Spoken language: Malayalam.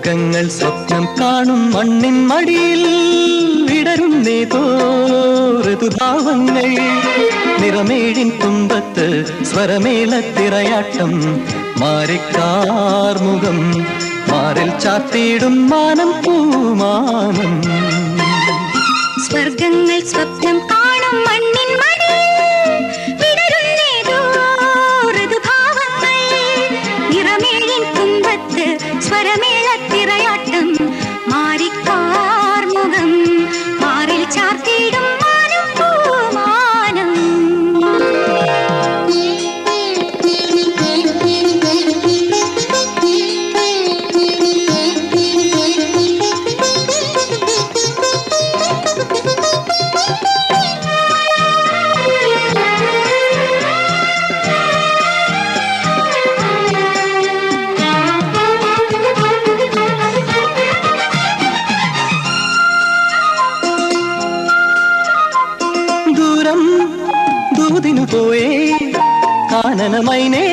സ്വർഗങ്ങൾ സ്വപ്നം കാണും മണ്ണിൻ മടിയിൽ വിടരുന്നേതോ ഋതുഭാവങ്ങൾ നിറമേഴിൻ തുമ്പത്ത് സ്വരമേളത്തിറയാട്ടം മാറിക്കാർമുഖം മാറിൽ ചാത്തിയിടും മാനം പൂമാനം സ്വർഗങ്ങൾ സ്വപ്നം കാണും മണ്ണിൻ മടിയിൽ വിടരുന്നേതോ ഋതുഭാവങ്ങൾ നിറമേഴിൻ തുമ്പത്ത് സ്വരമേളത്തിറയാട്ടം മാറിക്കാർമുഖം മാറിൽ ചാർത്തിയിടും മാനം പൂമാനം ദൂരം ദൂതിനു പോയേ കാനനമൈനേ